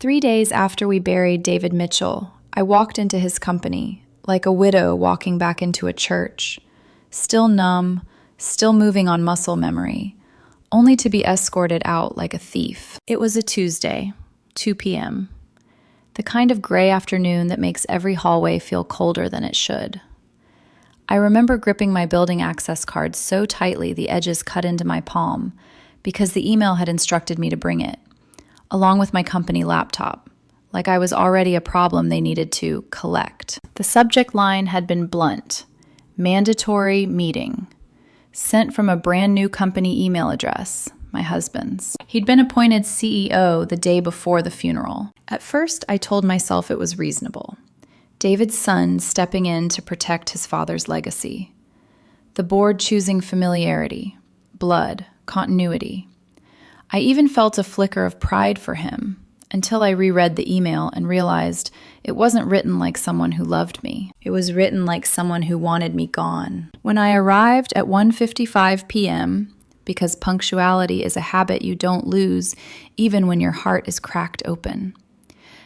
3 days after we buried David Mitchell, I walked into his company, like a widow walking back into a church, still numb, still moving on muscle memory, only to be escorted out like a thief. It was a Tuesday, 2 p.m., the kind of gray afternoon that makes every hallway feel colder than it should. I remember gripping my building access card so tightly the edges cut into my palm because the email had instructed me to bring it, along with my company laptop, like I was already a problem they needed to collect. The subject line had been blunt: mandatory meeting, sent from a brand new company email address, my husband's. He'd been appointed CEO the day before the funeral. At first, I told myself it was reasonable. David's son stepping in to protect his father's legacy. The board choosing familiarity, blood, continuity. I even felt a flicker of pride for him until I reread the email and realized it wasn't written like someone who loved me. It was written like someone who wanted me gone. When I arrived at 1:55 p.m., because punctuality is a habit you don't lose even when your heart is cracked open,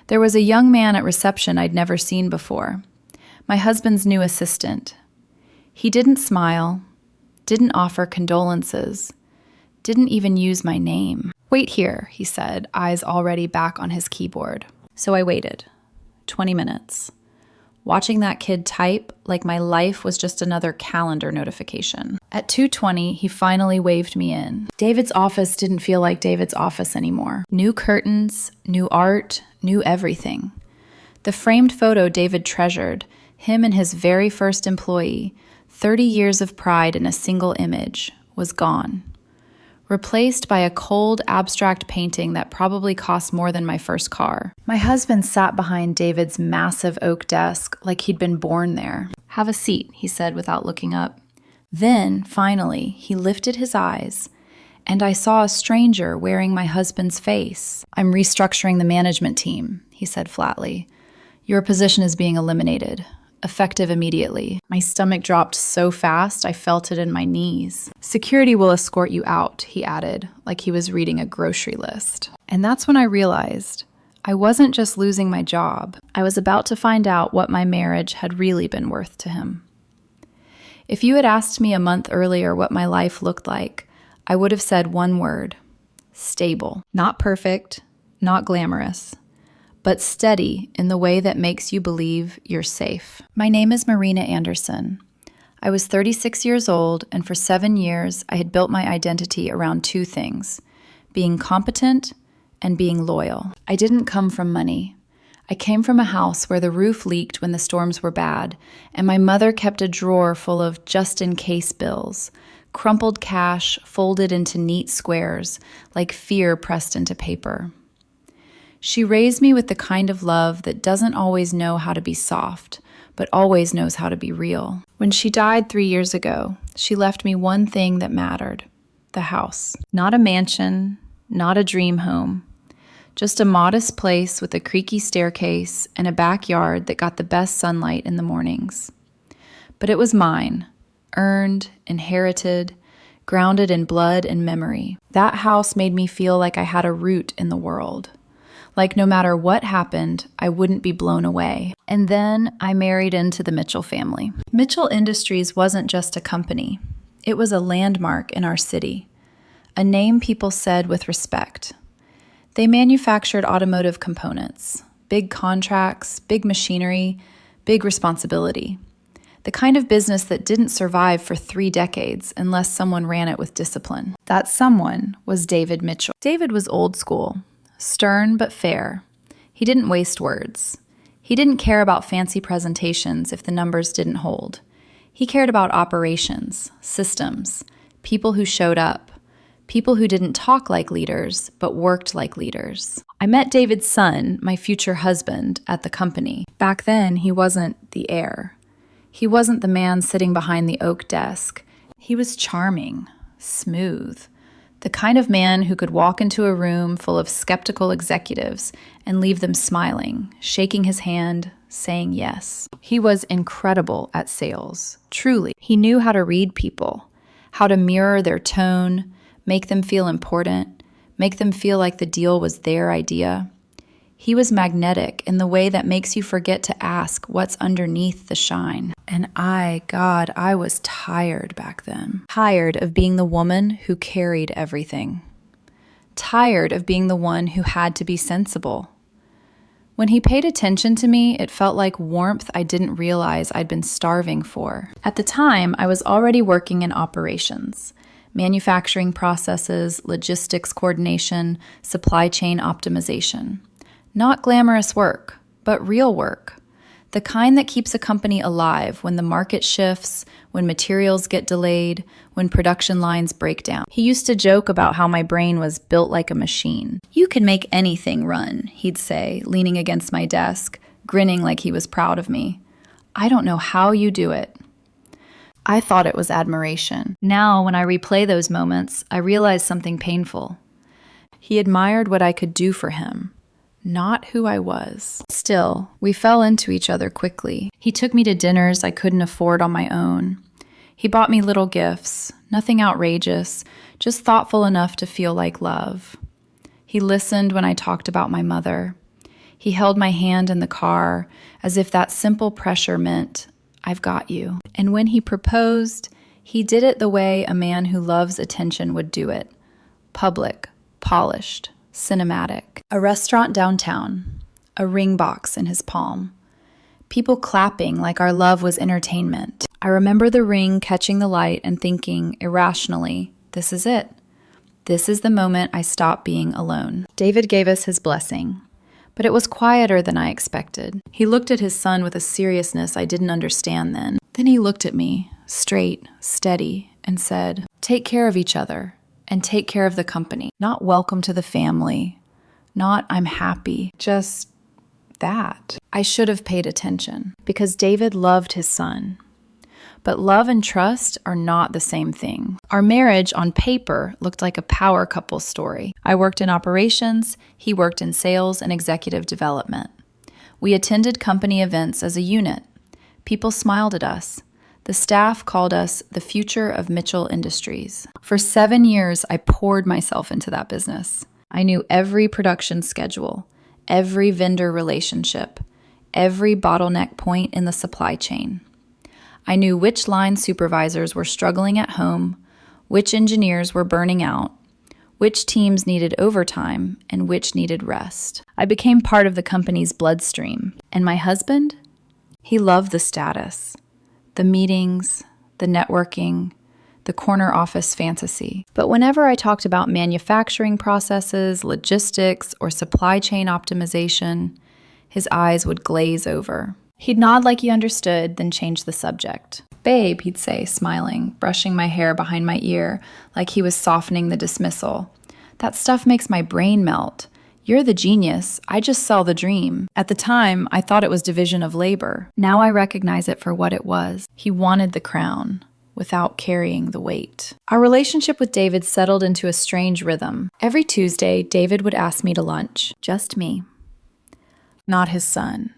there was a young man at reception I'd never seen before, my husband's new assistant. He didn't smile, didn't offer condolences, didn't even use my name. "Wait here," he said, eyes already back on his keyboard. So I waited, 20 minutes, watching that kid type like my life was just another calendar notification. At 2:20, he finally waved me in. David's office didn't feel like David's office anymore. New curtains, new art, new everything. The framed photo David treasured, him and his very first employee, 30 years of pride in a single image, was gone. Replaced by a cold, abstract painting that probably cost more than my first car. My husband sat behind David's massive oak desk like he'd been born there. "Have a seat," he said without looking up. Then, finally, he lifted his eyes, and I saw a stranger wearing my husband's face. "I'm restructuring the management team," he said flatly. "Your position is being eliminated. Effective immediately." My stomach dropped so fast I felt it in my knees. "Security will escort you out," he added, like he was reading a grocery list. And that's when I realized I wasn't just losing my job. I was about to find out what my marriage had really been worth to him. If you had asked me a month earlier what my life looked like, I would have said one word: stable. Not perfect, not glamorous, but steady in the way that makes you believe you're safe. My name is Marina Anderson. I was 36 years old, and for 7 years, I had built my identity around two things: being competent and being loyal. I didn't come from money. I came from a house where the roof leaked when the storms were bad, and my mother kept a drawer full of just-in-case bills, crumpled cash folded into neat squares, like fear pressed into paper. She raised me with the kind of love that doesn't always know how to be soft, but always knows how to be real. When she died 3 years ago, she left me one thing that mattered: the house. Not a mansion, not a dream home, just a modest place with a creaky staircase and a backyard that got the best sunlight in the mornings. But it was mine, earned, inherited, grounded in blood and memory. That house made me feel like I had a root in the world. Like no matter what happened, I wouldn't be blown away. And then I married into the Mitchell family. Mitchell Industries wasn't just a company. It was a landmark in our city, a name people said with respect. They manufactured automotive components, big contracts, big machinery, big responsibility. The kind of business that didn't survive for 3 decades unless someone ran it with discipline. That someone was David Mitchell. David was old school. Stern but fair. He didn't waste words. He didn't care about fancy presentations if the numbers didn't hold. He cared about operations, systems, people who showed up, people who didn't talk like leaders but worked like leaders. I met David's son, my future husband, at the company. Back then, he wasn't the heir. He wasn't the man sitting behind the oak desk. He was charming, smooth, the kind of man who could walk into a room full of skeptical executives and leave them smiling, shaking his hand, saying yes. He was incredible at sales, truly. He knew how to read people, how to mirror their tone, make them feel important, make them feel like the deal was their idea. He was magnetic in the way that makes you forget to ask what's underneath the shine. And God, I was tired back then. Tired of being the woman who carried everything. Tired of being the one who had to be sensible. When he paid attention to me, it felt like warmth I didn't realize I'd been starving for. At the time, I was already working in operations, manufacturing processes, logistics coordination, supply chain optimization. Not glamorous work, but real work. The kind that keeps a company alive when the market shifts, when materials get delayed, when production lines break down. He used to joke about how my brain was built like a machine. "You can make anything run," he'd say, leaning against my desk, grinning like he was proud of me. "I don't know how you do it." I thought it was admiration. Now, when I replay those moments, I realize something painful. He admired what I could do for him, not who I was. Still, we fell into each other quickly. He took me to dinners I couldn't afford on my own. He bought me little gifts, nothing outrageous, just thoughtful enough to feel like love. He listened when I talked about my mother. He held my hand in the car as if that simple pressure meant, "I've got you." And when he proposed, he did it the way a man who loves attention would do it. Public, polished, cinematic. A restaurant downtown, a ring box in his palm. People clapping like our love was entertainment. I remember the ring catching the light and thinking, irrationally, this is it. This is the moment I stop being alone. David gave us his blessing, but it was quieter than I expected. He looked at his son with a seriousness I didn't understand then. Then he looked at me, straight, steady, and said, "Take care of each other. And take care of the company. Not welcome to the family. Not I'm happy. Just that." I should have paid attention because David loved his son. But love and trust are not the same thing. Our marriage on paper looked like a power couple story. I worked in operations, he worked in sales and executive development. We attended company events as a unit. People smiled at us. The staff called us the future of Mitchell Industries. For 7 years, I poured myself into that business. I knew every production schedule, every vendor relationship, every bottleneck point in the supply chain. I knew which line supervisors were struggling at home, which engineers were burning out, which teams needed overtime, and which needed rest. I became part of the company's bloodstream. And my husband? He loved the status. The meetings, the networking, the corner office fantasy. But whenever I talked about manufacturing processes, logistics, or supply chain optimization, his eyes would glaze over. He'd nod like he understood, then change the subject. "Babe," he'd say, smiling, brushing my hair behind my ear like he was softening the dismissal. "That stuff makes my brain melt. You're the genius. I just sell the dream." At the time, I thought it was division of labor. Now I recognize it for what it was. He wanted the crown without carrying the weight. Our relationship with David settled into a strange rhythm. Every Tuesday, David would ask me to lunch. Just me. Not his son.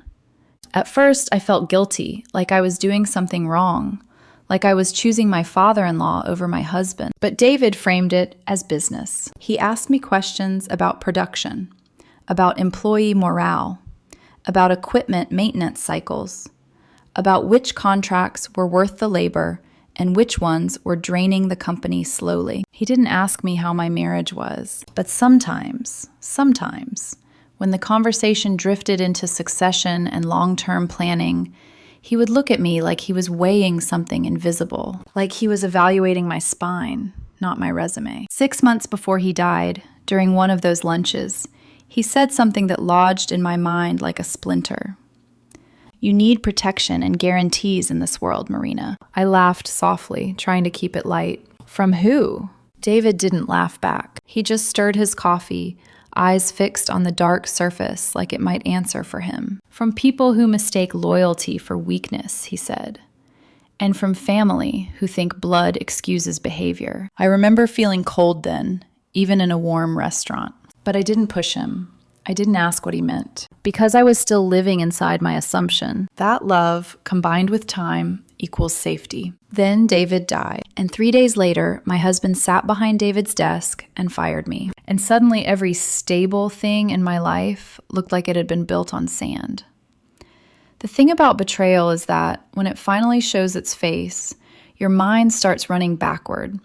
At first, I felt guilty, like I was doing something wrong, like I was choosing my father-in-law over my husband. But David framed it as business. He asked me questions about production, about employee morale, about equipment maintenance cycles, about which contracts were worth the labor and which ones were draining the company slowly. He didn't ask me how my marriage was, but sometimes, when the conversation drifted into succession and long-term planning, he would look at me like he was weighing something invisible, like he was evaluating my spine, not my resume. 6 months before he died, during one of those lunches, he said something that lodged in my mind like a splinter. "You need protection and guarantees in this world, Marina." I laughed softly, trying to keep it light. "From who?" David didn't laugh back. He just stirred his coffee, eyes fixed on the dark surface like it might answer for him. "From people who mistake loyalty for weakness," he said. "And from family who think blood excuses behavior." I remember feeling cold then, even in a warm restaurant. But I didn't push him. I didn't ask what he meant. Because I was still living inside my assumption. That love, combined with time, equals safety. Then David died, and 3 days later, my husband sat behind David's desk and fired me. And suddenly every stable thing in my life looked like it had been built on sand. The thing about betrayal is that when it finally shows its face, your mind starts running backward,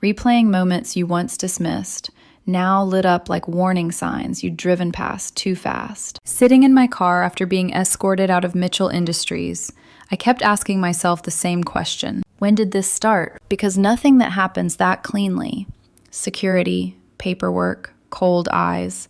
replaying moments you once dismissed, now lit up like warning signs you'd driven past too fast. Sitting in my car after being escorted out of Mitchell Industries, I kept asking myself the same question. When did this start? Because nothing that happens that cleanly, security, paperwork, cold eyes,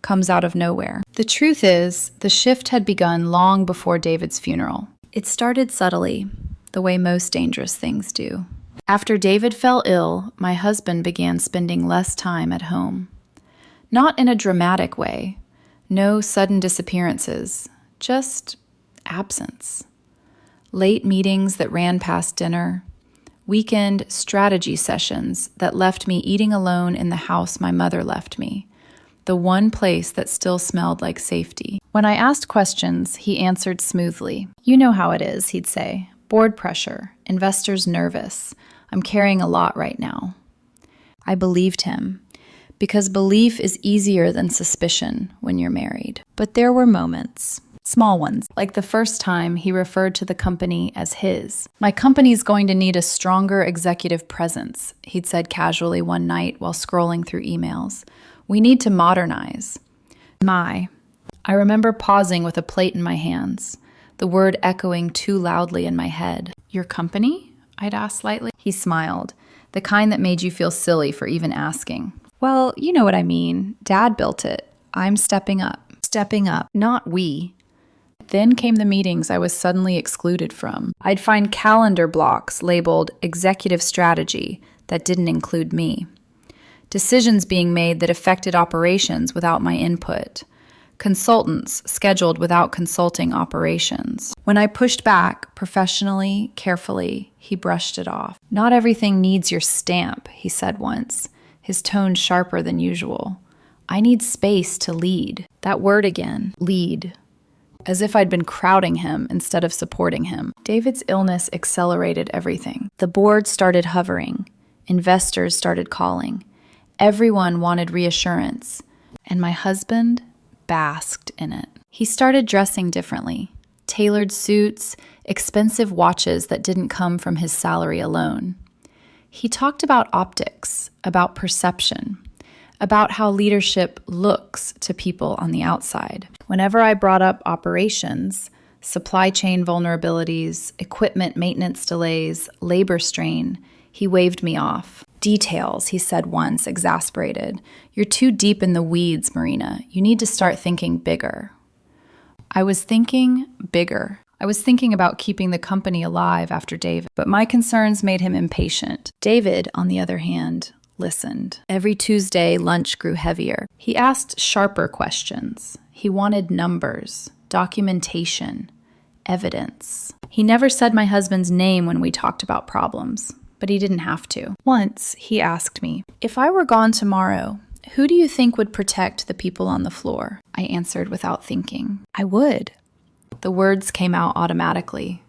comes out of nowhere. The truth is, the shift had begun long before David's funeral. It started subtly, the way most dangerous things do. After David fell ill, my husband began spending less time at home. Not in a dramatic way, no sudden disappearances, just absence. Late meetings that ran past dinner, weekend strategy sessions that left me eating alone in the house my mother left me, the one place that still smelled like safety. When I asked questions, he answered smoothly. "You know how it is," he'd say. "Board pressure, investors nervous. I'm carrying a lot right now." I believed him, because belief is easier than suspicion when you're married. But there were moments, small ones, like the first time he referred to the company as his. "My company's going to need a stronger executive presence," he'd said casually one night while scrolling through emails. "We need to modernize." I remember pausing with a plate in my hands, the word echoing too loudly in my head. "Your company?" I'd asked slightly. He smiled, the kind that made you feel silly for even asking. "Well, you know what I mean. Dad built it. I'm stepping up. Stepping up, not we." Then came the meetings I was suddenly excluded from. I'd find calendar blocks labeled executive strategy that didn't include me. Decisions being made that affected operations without my input. Consultants scheduled without consulting operations. When I pushed back, professionally, carefully, he brushed it off. "Not everything needs your stamp," he said once, his tone sharper than usual. "I need space to lead." That word again, lead. As if I'd been crowding him instead of supporting him. David's illness accelerated everything. The board started hovering. Investors started calling. Everyone wanted reassurance. And my husband basked in it. He started dressing differently. Tailored suits, expensive watches that didn't come from his salary alone. He talked about optics, about perception, about how leadership looks to people on the outside. Whenever I brought up operations, supply chain vulnerabilities, equipment maintenance delays, labor strain, he waved me off. "Details," he said once, exasperated. "You're too deep in the weeds, Marina. You need to start thinking bigger." I was thinking bigger. I was thinking about keeping the company alive after David, but my concerns made him impatient. David, on the other hand, listened. Every Tuesday, lunch grew heavier. He asked sharper questions. He wanted numbers, documentation, evidence. He never said my husband's name when we talked about problems, but he didn't have to. Once, he asked me, "If I were gone tomorrow, who do you think would protect the people on the floor?" I answered without thinking. "I would." The words came out automatically.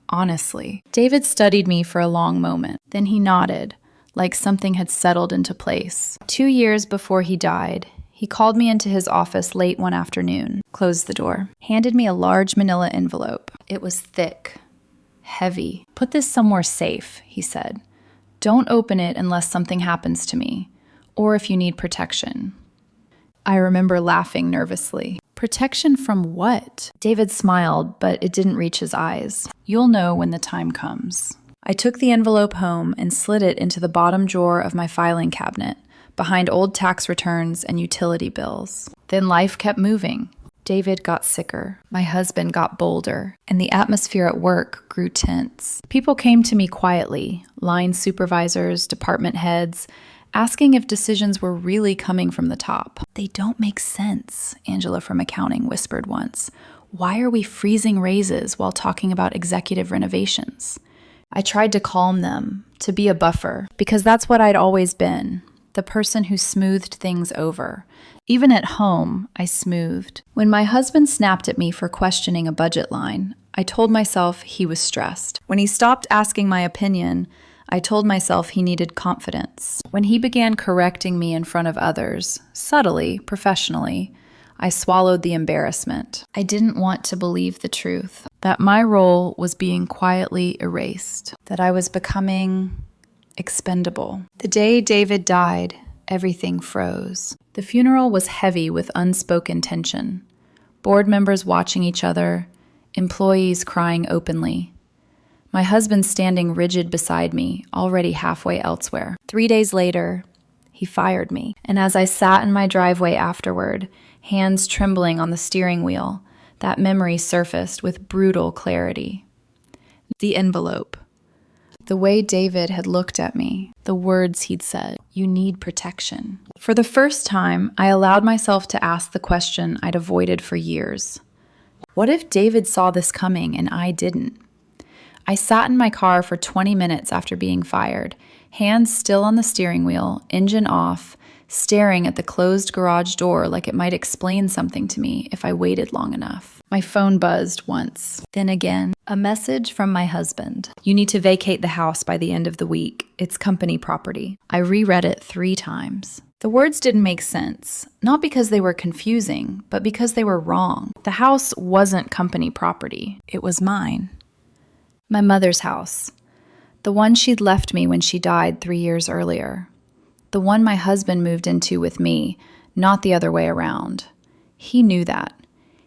Honestly. David studied me for a long moment. Then he nodded, like something had settled into place. 2 years before he died, he called me into his office late one afternoon, closed the door, handed me a large manila envelope. It was thick, heavy. "Put this somewhere safe," he said. "Don't open it unless something happens to me, or if you need protection." I remember laughing nervously. "Protection from what?" David smiled, but it didn't reach his eyes. "You'll know when the time comes." I took the envelope home and slid it into the bottom drawer of my filing cabinet, behind old tax returns and utility bills. Then life kept moving. David got sicker. My husband got bolder, and the atmosphere at work grew tense. People came to me quietly, line supervisors, department heads, asking if decisions were really coming from the top. "They don't make sense," Angela from accounting whispered once. "Why are we freezing raises while talking about executive renovations?" I tried to calm them, to be a buffer, because that's what I'd always been. the person who smoothed things over. Even at home, I smoothed. When my husband snapped at me for questioning a budget line, I told myself he was stressed. When he stopped asking my opinion, I told myself he needed confidence. When he began correcting me in front of others, subtly, professionally, I swallowed the embarrassment. I didn't want to believe the truth, that my role was being quietly erased, that I was becoming expendable. The day David died, everything froze. The funeral was heavy with unspoken tension. Board members watching each other, employees crying openly. My husband standing rigid beside me, already halfway elsewhere. 3 days later, he fired me. And as I sat in my driveway afterward, hands trembling on the steering wheel, that memory surfaced with brutal clarity. The envelope. The way David had looked at me, the words he'd said, "You need protection." For the first time, I allowed myself to ask the question I'd avoided for years. What if David saw this coming and I didn't? I sat in my car for 20 minutes after being fired, hands still on the steering wheel, engine off, staring at the closed garage door like it might explain something to me if I waited long enough. My phone buzzed once. Then again, a message from my husband. "You need to vacate the house by the end of the week. It's company property." I reread it 3 times. The words didn't make sense, not because they were confusing, but because they were wrong. The house wasn't company property. It was mine. My mother's house. The one she'd left me when she died 3 years earlier. The one my husband moved into with me, not the other way around. He knew that.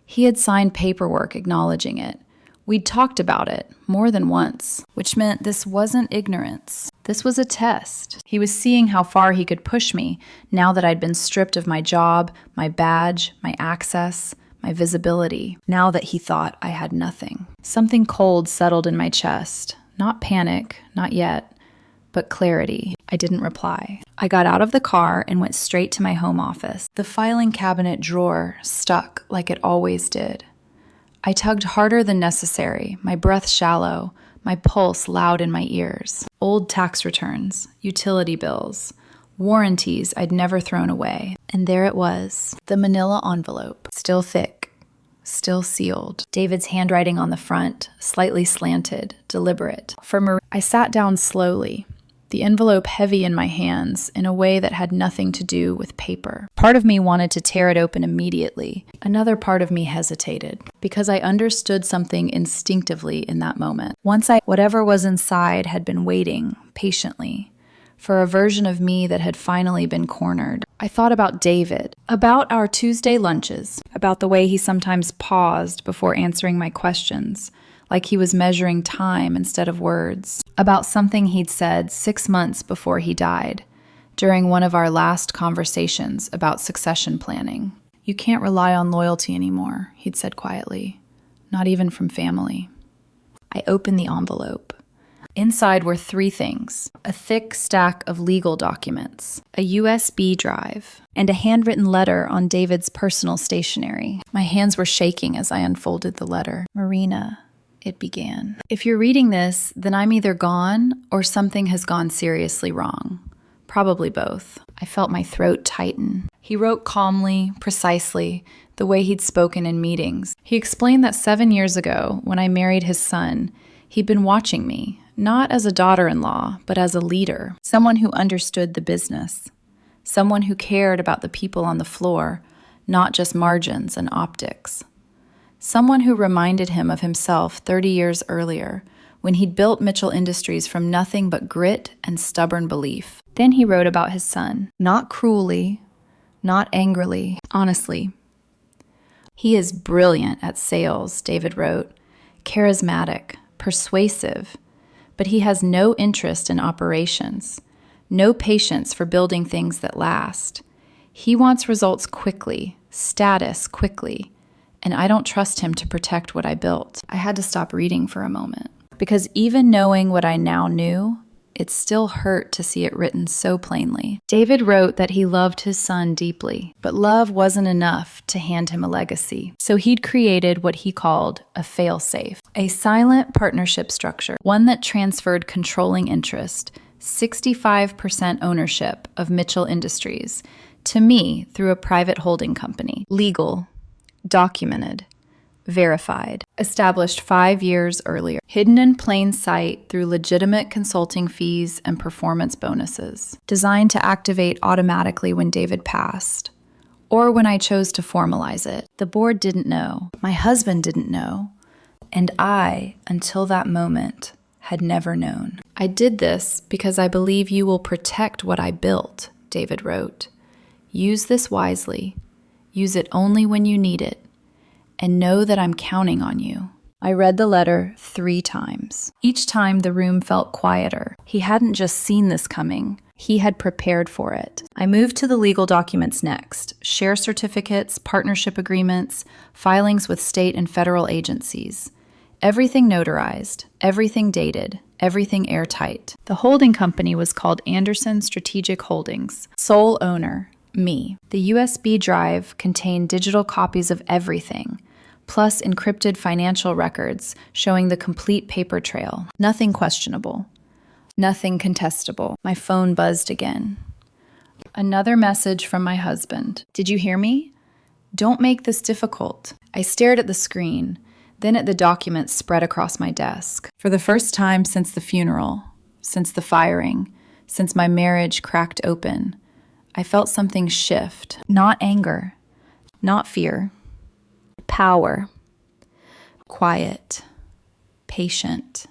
He had signed paperwork acknowledging it. We'd talked about it more than once, which meant this wasn't ignorance. This was a test. He was seeing how far he could push me now that I'd been stripped of my job, my badge, my access, my visibility, now that he thought I had nothing. Something cold settled in my chest. Not panic, not yet, but clarity. I didn't reply. I got out of the car and went straight to my home office. The filing cabinet drawer stuck like it always did. I tugged harder than necessary, my breath shallow, my pulse loud in my ears. Old tax returns, utility bills, warranties I'd never thrown away. And there it was, the manila envelope, still thick, still sealed. David's handwriting on the front, slightly slanted, deliberate. I sat down slowly, the envelope heavy in my hands in a way that had nothing to do with paper. Part of me wanted to tear it open immediately. Another part of me hesitated, because I understood something instinctively in that moment. Whatever was inside had been waiting, patiently, for a version of me that had finally been cornered. I thought about David, about our Tuesday lunches, about the way he sometimes paused before answering my questions, like he was measuring time instead of words, about something he'd said 6 months before he died, during one of our last conversations about succession planning. "You can't rely on loyalty anymore," he'd said quietly, "not even from family." I opened the envelope. Inside were 3 things: a thick stack of legal documents, a USB drive, and a handwritten letter on David's personal stationery. My hands were shaking as I unfolded the letter. "Marina," it began. "If you're reading this, then I'm either gone or something has gone seriously wrong. Probably both." I felt my throat tighten. He wrote calmly, precisely, the way he'd spoken in meetings. He explained that 7 years ago, when I married his son, he'd been watching me, not as a daughter-in-law, but as a leader, someone who understood the business, someone who cared about the people on the floor, not just margins and optics. Someone who reminded him of himself 30 years earlier, when he'd built Mitchell Industries from nothing but grit and stubborn belief. Then he wrote about his son, not cruelly, not angrily, honestly. "He is brilliant at sales," David wrote, "charismatic, persuasive, but he has no interest in operations, no patience for building things that last. He wants results quickly, status quickly, and I don't trust him to protect what I built." I had to stop reading for a moment, because even knowing what I now knew, it still hurt to see it written so plainly. David wrote that he loved his son deeply, but love wasn't enough to hand him a legacy. So he'd created what he called a fail-safe, a silent partnership structure, one that transferred controlling interest, 65% ownership of Mitchell Industries, to me through a private holding company. Legal, documented, verified, established 5 years earlier, hidden in plain sight through legitimate consulting fees and performance bonuses, designed to activate automatically when David passed, or when I chose to formalize it. The board didn't know, my husband didn't know, and I, until that moment, had never known. I did this because I believe you will protect what I built, David wrote. Use this wisely. Use it only when you need it. And know that I'm counting on you. I read the letter 3 times. Each time the room felt quieter. He hadn't just seen this coming. He had prepared for it. I moved to the legal documents next. Share certificates, partnership agreements, filings with state and federal agencies. Everything notarized, everything dated, everything airtight. The holding company was called Anderson Strategic Holdings. Sole owner, me. The USB drive contained digital copies of everything, plus encrypted financial records showing the complete paper trail. Nothing questionable. Nothing contestable. My phone buzzed again. Another message from my husband. Did you hear me? Don't make this difficult. I stared at the screen, then at the documents spread across my desk. For the first time since the funeral, since the firing, since my marriage cracked open, I felt something shift. Not anger, not fear. Power. Quiet. Patient.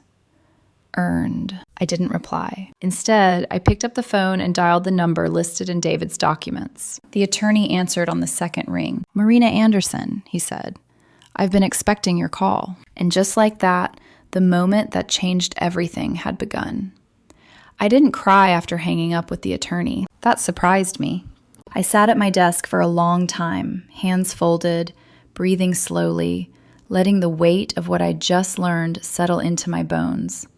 Earned. I didn't reply. Instead, I picked up the phone and dialed the number listed in David's documents. The attorney answered on the second ring. Marina Anderson, he said. I've been expecting your call. And just like that, the moment that changed everything had begun. I didn't cry after hanging up with the attorney. That surprised me. I sat at my desk for a long time, hands folded, breathing slowly, letting the weight of what I just learned settle into my bones.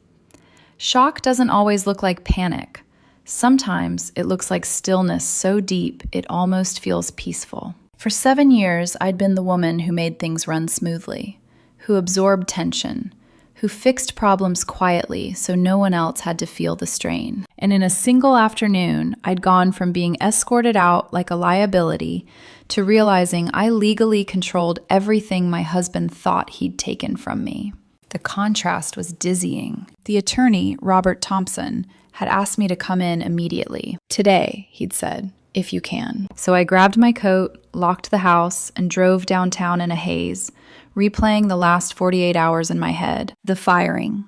Shock doesn't always look like panic. Sometimes it looks like stillness so deep it almost feels peaceful. For 7 years, I'd been the woman who made things run smoothly, who absorbed tension, who fixed problems quietly so no one else had to feel the strain. And in a single afternoon, I'd gone from being escorted out like a liability to realizing I legally controlled everything my husband thought he'd taken from me. The contrast was dizzying. The attorney, Robert Thompson, had asked me to come in immediately. Today, he'd said, if you can. So I grabbed my coat, locked the house, and drove downtown in a haze, replaying the last 48 hours in my head. The firing.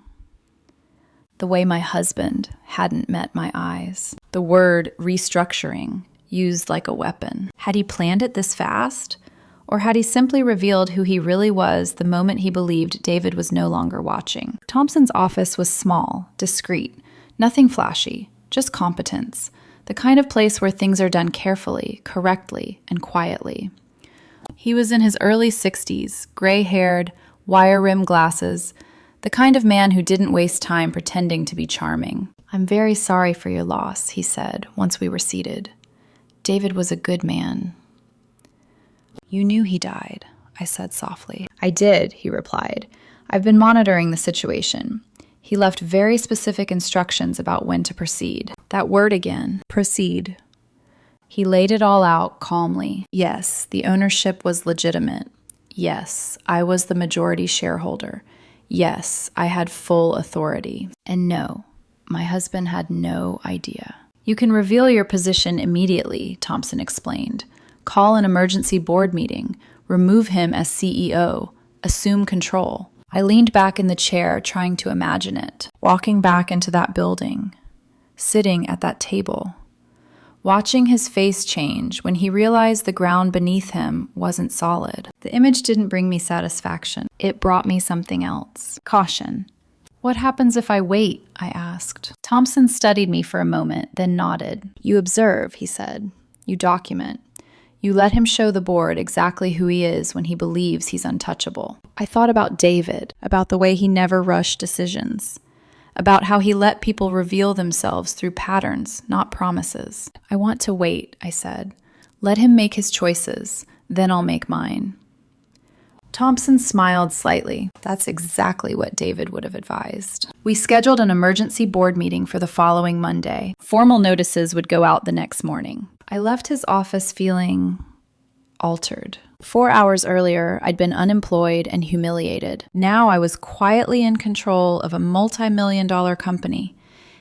The way my husband hadn't met my eyes. The word restructuring, used like a weapon. Had he planned it this fast? Or had he simply revealed who he really was the moment he believed David was no longer watching? Thompson's office was small, discreet, nothing flashy, just competence. The kind of place where things are done carefully, correctly, and quietly. He was in his early 60s, gray-haired, wire-rimmed glasses, the kind of man who didn't waste time pretending to be charming. I'm very sorry for your loss, he said, once we were seated. David was a good man. You knew he died, I said softly. I did, he replied. I've been monitoring the situation. He left very specific instructions about when to proceed. That word again, proceed. He laid it all out calmly. Yes, the ownership was legitimate. Yes, I was the majority shareholder. Yes, I had full authority. And no, my husband had no idea. You can reveal your position immediately, Thompson explained. Call an emergency board meeting. Remove him as CEO. Assume control. I leaned back in the chair, trying to imagine it. Walking back into that building. Sitting at that table. Watching his face change when he realized the ground beneath him wasn't solid. The image didn't bring me satisfaction. It brought me something else. Caution. What happens if I wait? I asked. Thompson studied me for a moment, then nodded. You observe, he said. You document. You let him show the board exactly who he is when he believes he's untouchable. I thought about David, about the way he never rushed decisions, about how he let people reveal themselves through patterns, not promises. I want to wait, I said. Let him make his choices, then I'll make mine. Thompson smiled slightly. That's exactly what David would have advised. We scheduled an emergency board meeting for the following Monday. Formal notices would go out the next morning. I left his office feeling altered. 4 hours earlier, I'd been unemployed and humiliated. Now I was quietly in control of a multi-million-dollar company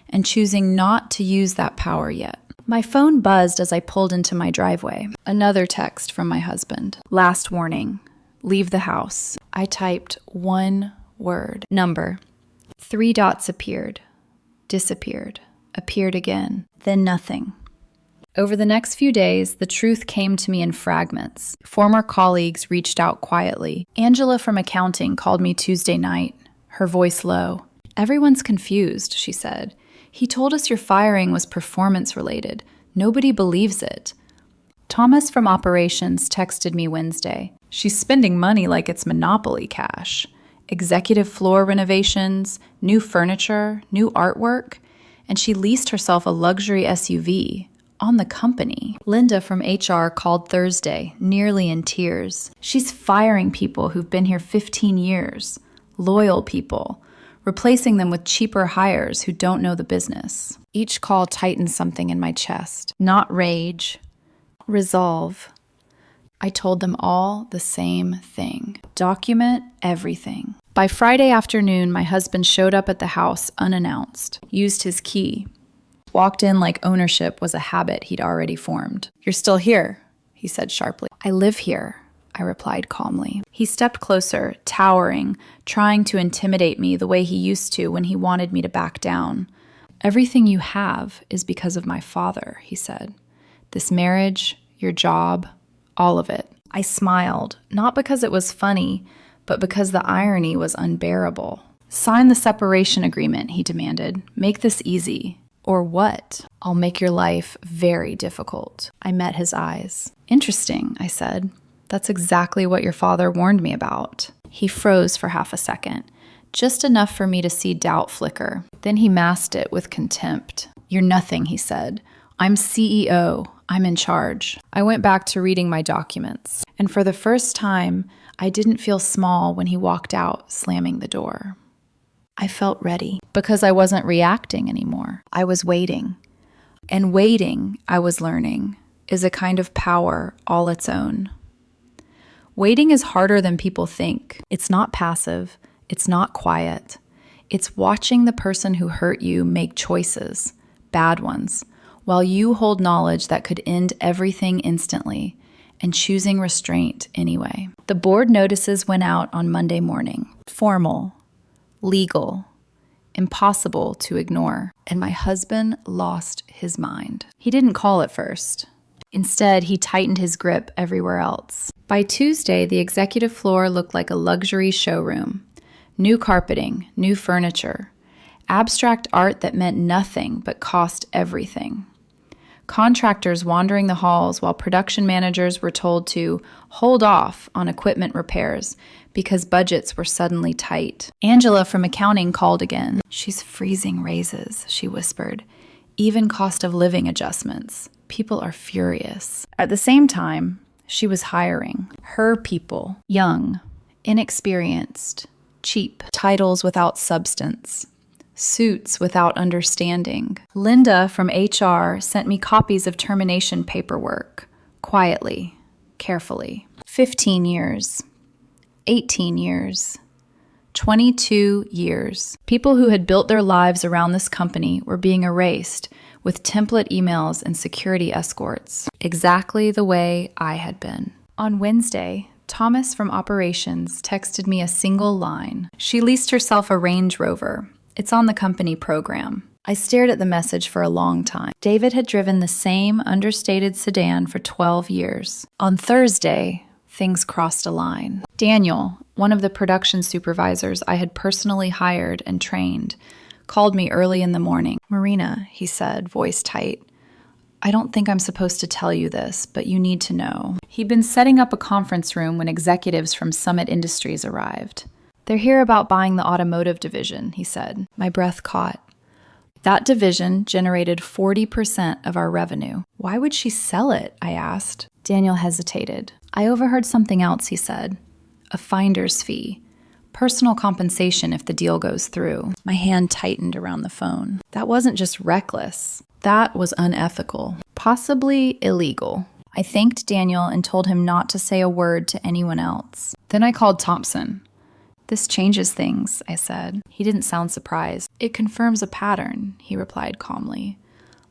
and choosing not to use that power yet. My phone buzzed as I pulled into my driveway. Another text from my husband. Last warning. Leave the house. I typed one word. Number. 3 dots appeared. Disappeared. Appeared again. Then nothing. Over the next few days, the truth came to me in fragments. Former colleagues reached out quietly. Angela from accounting called me Tuesday night, her voice low. Everyone's confused, she said. He told us your firing was performance-related. Nobody believes it. Thomas from operations texted me Wednesday. She's spending money like it's Monopoly cash. Executive floor renovations, new furniture, new artwork, and she leased herself a luxury SUV. On the company. Linda from HR called Thursday, nearly in tears. She's firing people who've been here 15 years. Loyal people. Replacing them with cheaper hires who don't know the business. Each call tightened something in my chest. Not rage. Resolve. I told them all the same thing. Document everything. By Friday afternoon, my husband showed up at the house unannounced. Used his key. Walked in like ownership was a habit he'd already formed. You're still here, he said sharply. I live here, I replied calmly. He stepped closer, towering, trying to intimidate me the way he used to when he wanted me to back down. Everything you have is because of my father, he said. This marriage, your job, all of it. I smiled, not because it was funny, but because the irony was unbearable. Sign the separation agreement, he demanded. Make this easy. Or what? I'll make your life very difficult. I met his eyes. Interesting, I said. That's exactly what your father warned me about. He froze for half a second, just enough for me to see doubt flicker. Then he masked it with contempt. You're nothing, he said. I'm CEO. I'm in charge. I went back to reading my documents, and for the first time, I didn't feel small when he walked out, slamming the door. I felt ready because I wasn't reacting anymore. I was waiting. And waiting, I was learning, is a kind of power all its own. Waiting is harder than people think. It's not passive. It's not quiet. It's watching the person who hurt you make choices, bad ones, while you hold knowledge that could end everything instantly and choosing restraint anyway. The board notices went out on Monday morning. Formal. Legal, impossible to ignore, and my husband lost his mind. He didn't call at first. Instead, he tightened his grip everywhere else. By Tuesday, the executive floor looked like a luxury showroom. New carpeting, new furniture, abstract art that meant nothing but cost everything. Contractors wandering the halls while production managers were told to hold off on equipment repairs because budgets were suddenly tight. Angela from accounting called again. She's freezing raises, she whispered. Even cost of living adjustments. People are furious. At the same time, she was hiring. Her people. Young. Inexperienced. Cheap. Titles without substance. Suits without understanding. Linda from HR sent me copies of termination paperwork. Quietly. Carefully. 15 years. 18 years. 22 years. People who had built their lives around this company were being erased with template emails and security escorts. Exactly the way I had been. On Wednesday, Thomas from operations texted me a single line. She leased herself a Range Rover. It's on the company program. I stared at the message for a long time. David had driven the same understated sedan for 12 years. On Thursday, things crossed a line. Daniel, one of the production supervisors I had personally hired and trained, called me early in the morning. Marina, he said, voice tight. I don't think I'm supposed to tell you this, but you need to know. He'd been setting up a conference room when executives from Summit Industries arrived. They're here about buying the automotive division, he said. My breath caught. That division generated 40% of our revenue. Why would she sell it? I asked. Daniel hesitated. I overheard something else, he said. a finder's fee, personal compensation if the deal goes through. My hand tightened around the phone. That wasn't just reckless. That was unethical, possibly illegal. I thanked Daniel and told him not to say a word to anyone else. Then I called Thompson. "This changes things," I said. He didn't sound surprised. "It confirms a pattern," he replied calmly.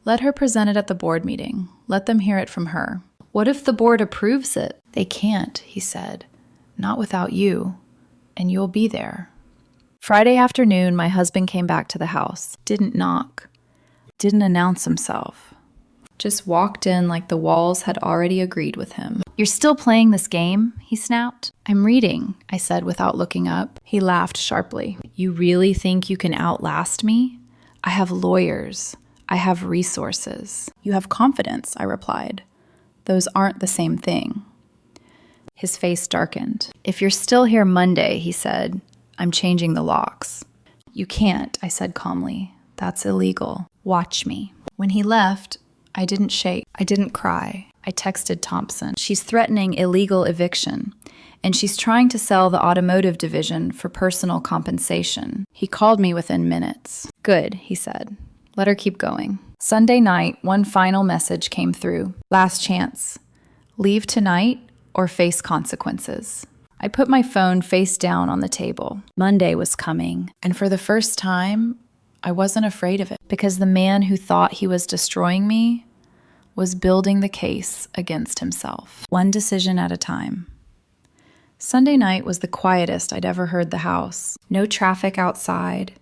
"Let her present it at the board meeting. Let them hear it from her." "What if the board approves it?" "They can't," he said. "Not without you. And you'll be there." Friday afternoon, my husband came back to the house. Didn't knock. Didn't announce himself. Just walked in like the walls had already agreed with him. "You're still playing this game?" he snapped. "I'm reading," I said without looking up. He laughed sharply. "You really think you can outlast me? I have lawyers. I have resources." "You have confidence," I replied. "Those aren't the same thing." His face darkened. "If you're still here Monday," he said, "I'm changing the locks." "You can't," I said calmly. "That's illegal. Watch me." When he left, I didn't shake. I didn't cry. I texted Thompson. "She's threatening illegal eviction, and she's trying to sell the automotive division for personal compensation." He called me within minutes. "Good," he said. "Let her keep going." Sunday night, one final message came through. "Last chance. Leave tonight or face consequences." I put my phone face down on the table. Monday was coming, and for the first time, I wasn't afraid of it, because the man who thought he was destroying me was building the case against himself, one decision at a time. Sunday night was the quietest I'd ever heard the house. No traffic outside,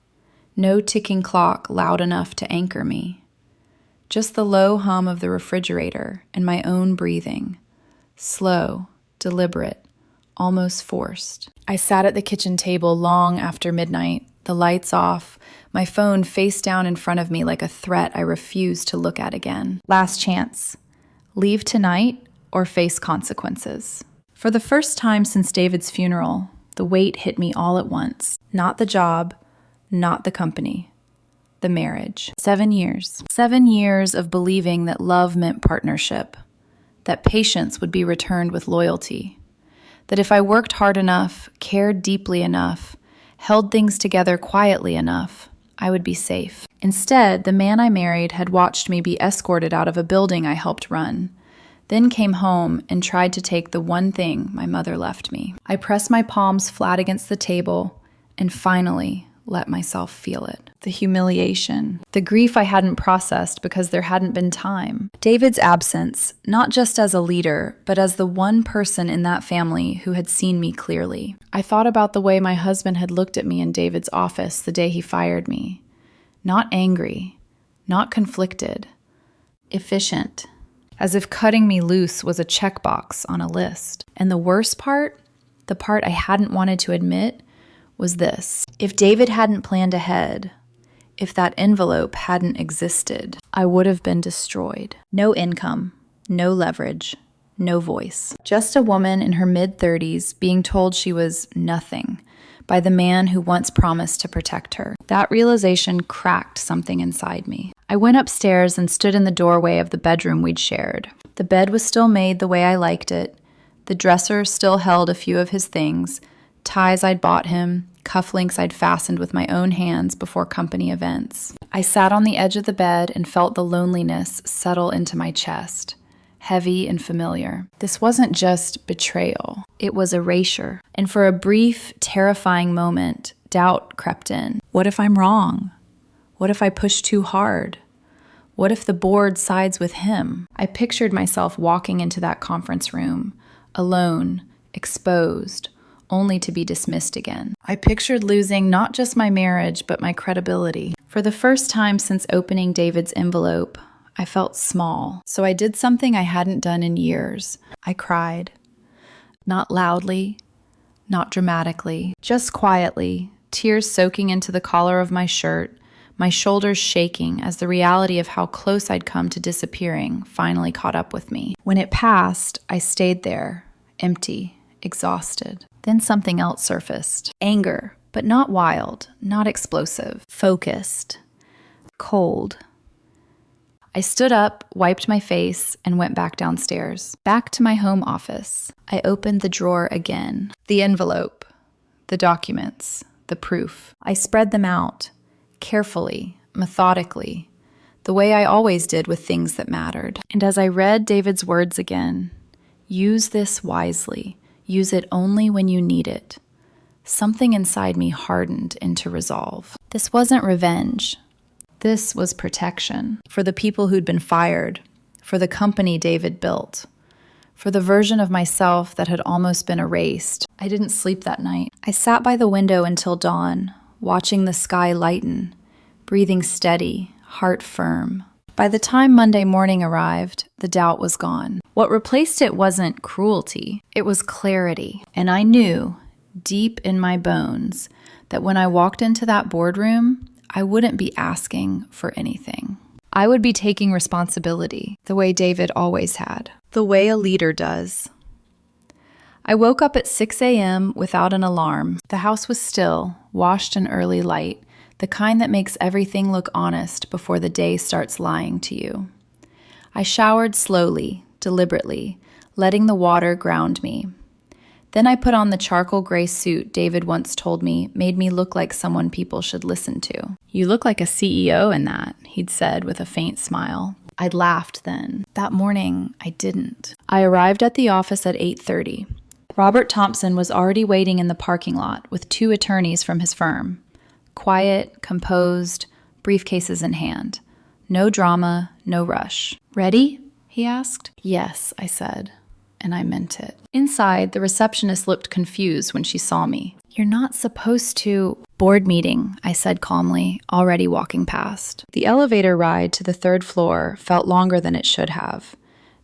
no ticking clock loud enough to anchor me. Just the low hum of the refrigerator and my own breathing. Slow, deliberate, almost forced. I sat at the kitchen table long after midnight, the lights off, my phone face down in front of me like a threat I refused to look at again. Last chance. Leave tonight or face consequences. For the first time since David's funeral, the weight hit me all at once. Not the job, not the company, the marriage. 7 years. 7 years of believing that love meant partnership, that patience would be returned with loyalty, that if I worked hard enough, cared deeply enough, held things together quietly enough, I would be safe. Instead, the man I married had watched me be escorted out of a building I helped run, then came home and tried to take the one thing my mother left me. I pressed my palms flat against the table and finally let myself feel it. The humiliation, the grief I hadn't processed because there hadn't been time. David's absence, not just as a leader, but as the one person in that family who had seen me clearly. I thought about the way my husband had looked at me in David's office the day he fired me. Not angry, not conflicted, efficient, as if cutting me loose was a checkbox on a list. And the worst part, the part I hadn't wanted to admit, was this. If David hadn't planned ahead, if that envelope hadn't existed, I would have been destroyed. No income, no leverage, no voice. Just a woman in her mid-30s being told she was nothing by the man who once promised to protect her. That realization cracked something inside me. I went upstairs and stood in the doorway of the bedroom we'd shared. The bed was still made the way I liked it. The dresser still held a few of his things, ties I'd bought him, cufflinks I'd fastened with my own hands before company events. I sat on the edge of the bed and felt the loneliness settle into my chest, heavy and familiar. This wasn't just betrayal, it was erasure. And for a brief, terrifying moment, doubt crept in. What if I'm wrong? What if I push too hard? What if the board sides with him? I pictured myself walking into that conference room, alone, exposed, only to be dismissed again. I pictured losing not just my marriage, but my credibility. For the first time since opening David's envelope, I felt small. So I did something I hadn't done in years. I cried. Not loudly, not dramatically, just quietly, tears soaking into the collar of my shirt, my shoulders shaking as the reality of how close I'd come to disappearing finally caught up with me. When it passed, I stayed there, empty, exhausted. Then something else surfaced. Anger, but not wild, not explosive. Focused. Cold. I stood up, wiped my face, and went back downstairs. Back to my home office. I opened the drawer again. The envelope, the documents, the proof. I spread them out, carefully, methodically, the way I always did with things that mattered. And as I read David's words again, use this wisely. Use it only when you need it. Something inside me hardened into resolve. This wasn't revenge. This was protection for the people who'd been fired, for the company David built, for the version of myself that had almost been erased. I didn't sleep that night. I sat by the window until dawn, watching the sky lighten, breathing steady, heart firm. By the time Monday morning arrived, the doubt was gone. What replaced it wasn't cruelty, it was clarity. And I knew, deep in my bones, that when I walked into that boardroom, I wouldn't be asking for anything. I would be taking responsibility, the way David always had, the way a leader does. I woke up at 6 a.m. without an alarm. The house was still, washed in early light, the kind that makes everything look honest before the day starts lying to you. I showered slowly, deliberately, letting the water ground me. Then I put on the charcoal gray suit David once told me made me look like someone people should listen to. "You look like a CEO in that," he'd said with a faint smile. I'd laughed then. That morning, I didn't. I arrived at the office at 8:30. Robert Thompson was already waiting in the parking lot with 2 attorneys from his firm. Quiet, composed, briefcases in hand. No drama, no rush. "Ready?" he asked. "Yes," I said, and I meant it. Inside, the receptionist looked confused when she saw me. "You're not supposed to—" "Board meeting," I said calmly, already walking past. The elevator ride to the 3rd floor felt longer than it should have.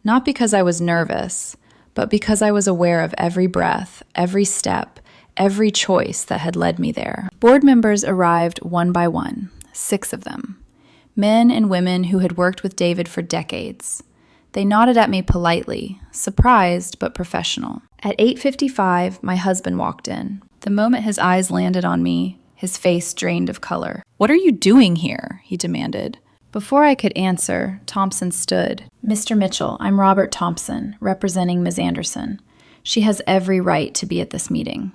Not because I was nervous, but because I was aware of every breath, every step, every choice that had led me there. Board members arrived one by one, 6 of them. Men and women who had worked with David for decades. They nodded at me politely, surprised but professional. At 8:55, my husband walked in. The moment his eyes landed on me, his face drained of color. "What are you doing here?" he demanded. Before I could answer, Thompson stood. "Mr. Mitchell, I'm Robert Thompson, representing Ms. Anderson. She has every right to be at this meeting."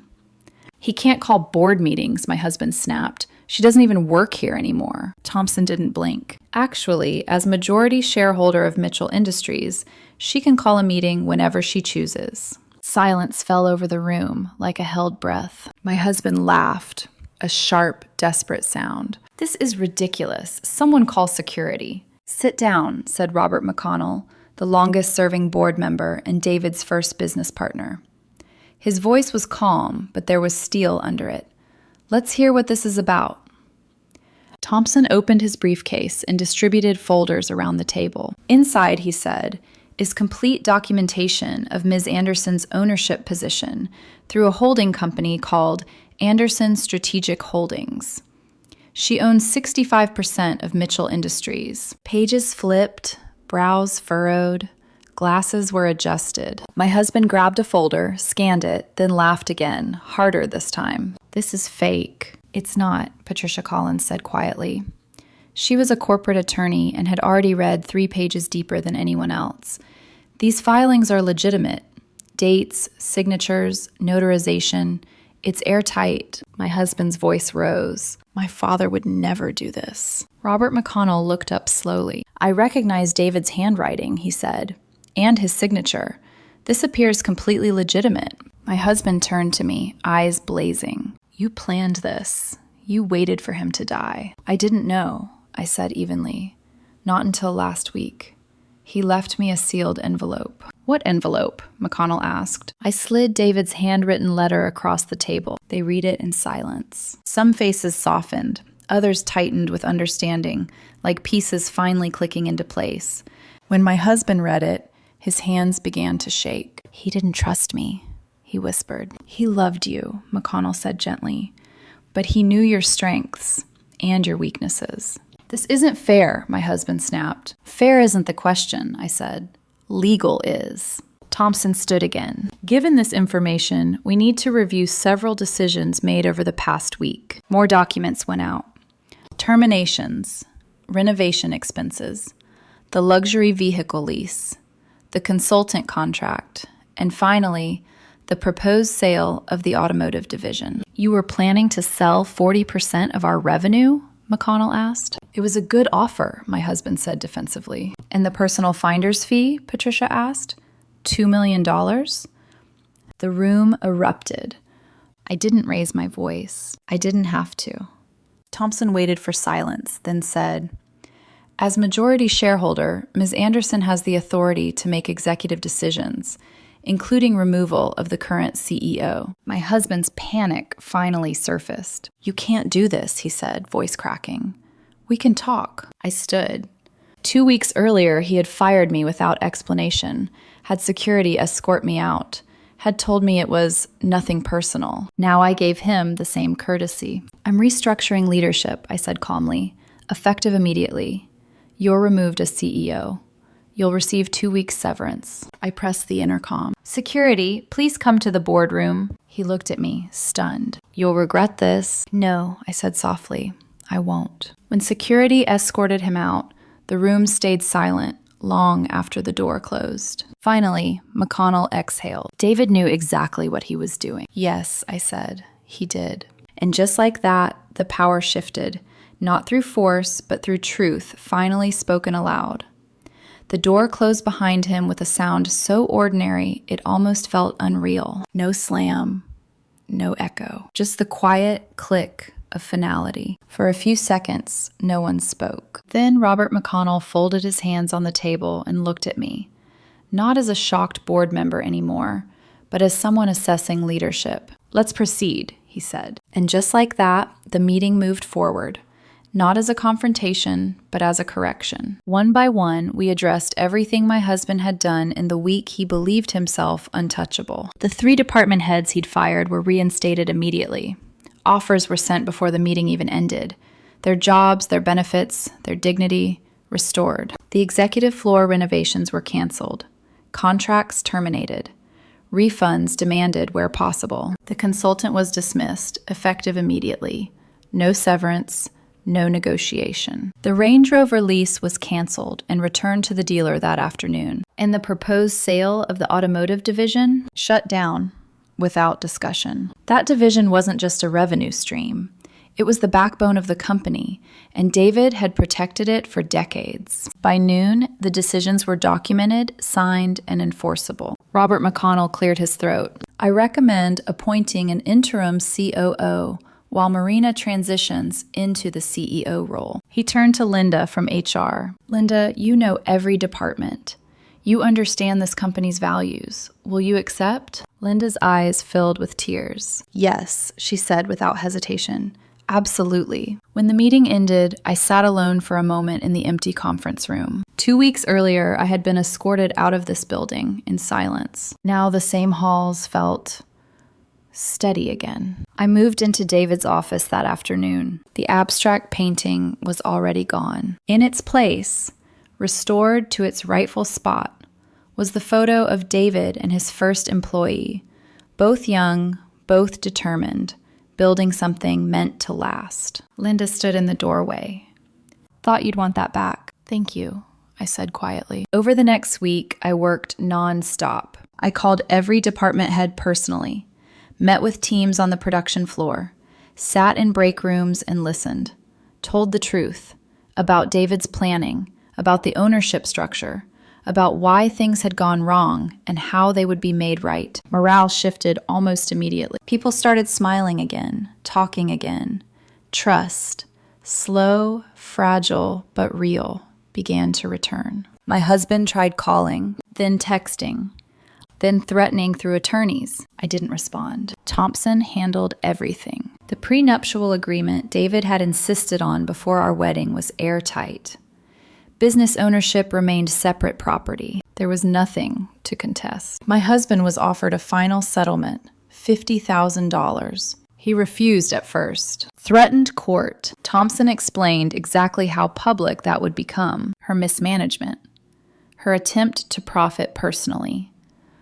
"He can't call board meetings," my husband snapped. "She doesn't even work here anymore." Thompson didn't blink. "Actually, as majority shareholder of Mitchell Industries, she can call a meeting whenever she chooses." Silence fell over the room like a held breath. My husband laughed, a sharp, desperate sound. "This is ridiculous. Someone call security." "Sit down," said Robert McConnell, the longest-serving board member and David's first business partner. His voice was calm, but there was steel under it. "Let's hear what this is about." Thompson opened his briefcase and distributed folders around the table. "Inside," he said, "is complete documentation of Ms. Anderson's ownership position through a holding company called Anderson Strategic Holdings. She owns 65% of Mitchell Industries." Pages flipped, brows furrowed, glasses were adjusted. My husband grabbed a folder, scanned it, then laughed again, harder this time. "This is fake." "It's not," Patricia Collins said quietly. She was a corporate attorney and had already read 3 pages deeper than anyone else. "These filings are legitimate. Dates, signatures, notarization. It's airtight." My husband's voice rose. "My father would never do this." Robert McConnell looked up slowly. "I recognize David's handwriting," he said, "and his signature. This appears completely legitimate." My husband turned to me, eyes blazing. "You planned this. You waited for him to die." "I didn't know," I said evenly. "Not until last week. He left me a sealed envelope." "What envelope?" McConnell asked. I slid David's handwritten letter across the table. They read it in silence. Some faces softened, others tightened with understanding, like pieces finally clicking into place. When my husband read it, his hands began to shake. "He didn't trust me," he whispered. "He loved you," McConnell said gently, "but he knew your strengths and your weaknesses." "This isn't fair," my husband snapped. "Fair isn't the question," I said. "Legal is." Thompson stood again. "Given this information, we need to review several decisions made over the past week." More documents went out. Terminations, renovation expenses, the luxury vehicle lease, the consultant contract, and finally, the proposed sale of the automotive division. You were planning to sell 40% of our revenue? McConnell asked. It was a good offer, my husband said defensively. And the personal finder's fee? Patricia asked. $2 million? The room erupted. I didn't raise my voice. I didn't have to. Thompson waited for silence, then said, "As majority shareholder, Ms. Anderson has the authority to make executive decisions, including removal of the current CEO." My husband's panic finally surfaced. "You can't do this," he said, voice cracking. "We can talk." I stood. 2 weeks earlier, he had fired me without explanation, had security escort me out, had told me it was nothing personal. Now I gave him the same courtesy. "I'm restructuring leadership," I said calmly, "effective immediately. You're removed as CEO. You'll receive 2 weeks severance." I pressed the intercom. "Security, please come to the boardroom." He looked at me, stunned. "You'll regret this." "No," I said softly. "I won't." When security escorted him out, the room stayed silent long after the door closed. Finally, McConnell exhaled. David knew exactly what he was doing. "Yes," I said, "he did." And just like that, the power shifted, not through force, but through truth, finally spoken aloud. The door closed behind him with a sound so ordinary it almost felt unreal. No slam, no echo, just the quiet click of finality. For a few seconds, no one spoke. Then Robert McConnell folded his hands on the table and looked at me, not as a shocked board member anymore, but as someone assessing leadership. "Let's proceed," he said. And just like that, the meeting moved forward. Not as a confrontation, but as a correction. One by one, we addressed everything my husband had done in the week he believed himself untouchable. The 3 department heads he'd fired were reinstated immediately. Offers were sent before the meeting even ended. Their jobs, their benefits, their dignity restored. The executive floor renovations were canceled. Contracts terminated. Refunds demanded where possible. The consultant was dismissed, effective immediately. No severance, no negotiation. The Range Rover lease was canceled and returned to the dealer that afternoon. And the proposed sale of the automotive division shut down without discussion. That division wasn't just a revenue stream. It was the backbone of the company, and David had protected it for decades. By noon, the decisions were documented, signed, and enforceable. Robert McConnell cleared his throat. "I recommend appointing an interim COO while Marina transitions into the CEO role." He turned to Linda from HR. "Linda, you know every department. You understand this company's values. Will you accept?" Linda's eyes filled with tears. "Yes," she said without hesitation. "Absolutely." When the meeting ended, I sat alone for a moment in the empty conference room. 2 weeks earlier, I had been escorted out of this building in silence. Now the same halls felt steady again. I moved into David's office that afternoon. The abstract painting was already gone. In its place, restored to its rightful spot, was the photo of David and his first employee, both young, both determined, building something meant to last. Linda stood in the doorway. "Thought you'd want that back." "Thank you," I said quietly. Over the next week, I worked non-stop. I called every department head personally, met with teams on the production floor, sat in break rooms and listened, told the truth about David's planning, about the ownership structure, about why things had gone wrong and how they would be made right. Morale shifted almost immediately. People started smiling again, talking again. Trust, slow, fragile, but real, began to return. My husband tried calling, then texting, then threatening through attorneys. I didn't respond. Thompson handled everything. The prenuptial agreement David had insisted on before our wedding was airtight. Business ownership remained separate property. There was nothing to contest. My husband was offered a final settlement, $50,000. He refused at first. Threatened court. Thompson explained exactly how public that would become. Her mismanagement. Her attempt to profit personally.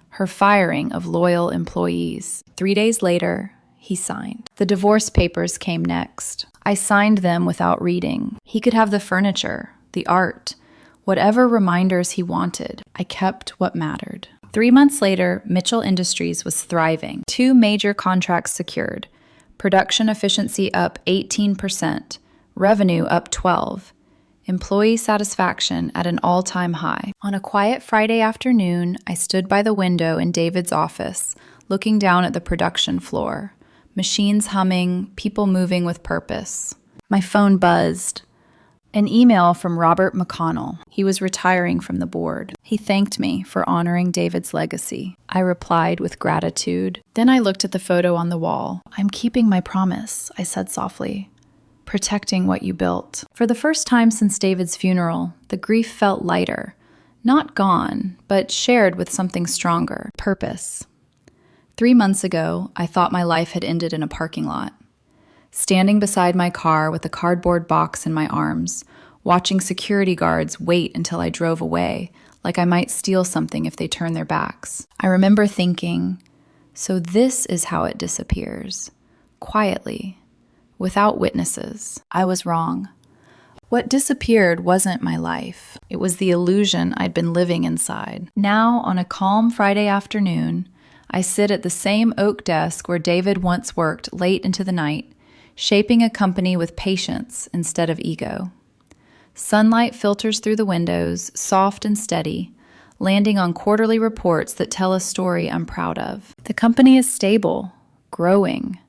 Her firing of loyal employees. 3 days later, he signed. The divorce papers came next. I signed them without reading. He could have the furniture, the art, Whatever reminders he wanted, I kept what mattered. 3 months later, Mitchell Industries was thriving. 2 major contracts secured. Production efficiency up 18%, revenue up 12%. Employee satisfaction at an all-time high. On a quiet Friday afternoon, I stood by the window in David's office, looking down at the production floor. Machines humming, people moving with purpose. My phone buzzed. An email from Robert McConnell. He was retiring from the board. He thanked me for honoring David's legacy. I replied with gratitude. Then I looked at the photo on the wall. "I'm keeping my promise," I said softly. "Protecting what you built." For the first time since David's funeral, the grief felt lighter. Not gone, but shared with something stronger. Purpose. 3 months ago, I thought my life had ended in a parking lot. Standing beside my car with a cardboard box in my arms, watching security guards wait until I drove away, like I might steal something if they turn their backs. I remember thinking, so this is how it disappears. Quietly, without witnesses. I was wrong. What disappeared wasn't my life. It was the illusion I'd been living inside. Now, on a calm Friday afternoon, I sit at the same oak desk where David once worked late into the night, shaping a company with patience instead of ego. Sunlight filters through the windows, soft and steady, landing on quarterly reports that tell a story I'm proud of. The company is stable, growing,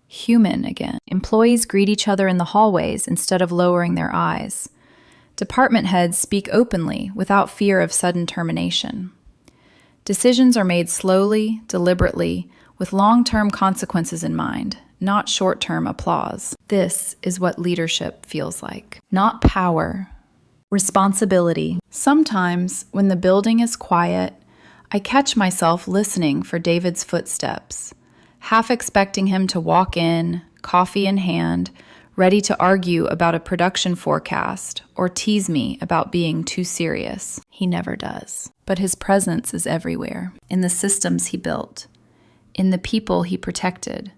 human again. Employees greet each other in the hallways instead of lowering their eyes. Department heads speak openly without fear of sudden termination. Decisions are made slowly, deliberately, with long-term consequences in mind, not short-term applause. This is what leadership feels like. Not power, responsibility. Sometimes, when the building is quiet, I catch myself listening for David's footsteps, half expecting him to walk in, coffee in hand, ready to argue about a production forecast or tease me about being too serious. He never does. But his presence is everywhere, in the systems he built, in the people he protected,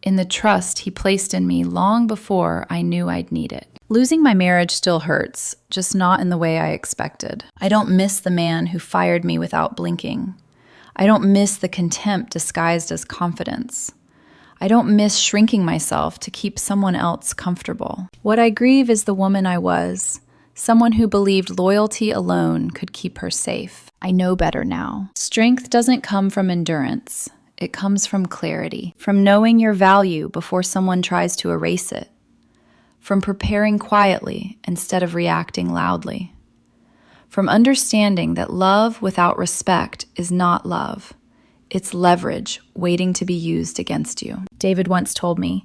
in the trust he placed in me long before I knew I'd need it. Losing my marriage still hurts, just not in the way I expected. I don't miss the man who fired me without blinking. I don't miss the contempt disguised as confidence. I don't miss shrinking myself to keep someone else comfortable. What I grieve is the woman I was, someone who believed loyalty alone could keep her safe. I know better now. Strength doesn't come from endurance. It comes from clarity, from knowing your value before someone tries to erase it, from preparing quietly instead of reacting loudly, from understanding that love without respect is not love. It's leverage waiting to be used against you. David once told me,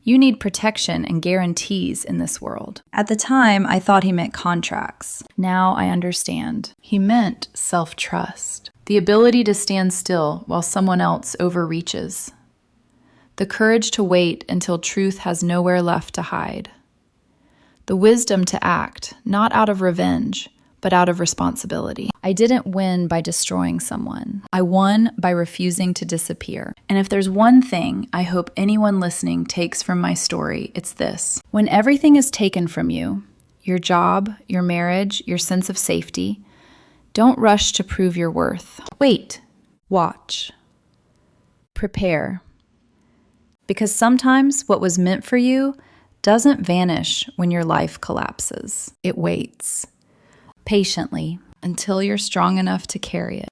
"You need protection and guarantees in this world." At the time, I thought he meant contracts. Now I understand. He meant self-trust. The ability to stand still while someone else overreaches. The courage to wait until truth has nowhere left to hide. The wisdom to act, not out of revenge, but out of responsibility. I didn't win by destroying someone. I won by refusing to disappear. And if there's one thing I hope anyone listening takes from my story, it's this. When everything is taken from you, your job, your marriage, your sense of safety, don't rush to prove your worth. Wait, watch, prepare. Because sometimes what was meant for you doesn't vanish when your life collapses. It waits patiently until you're strong enough to carry it.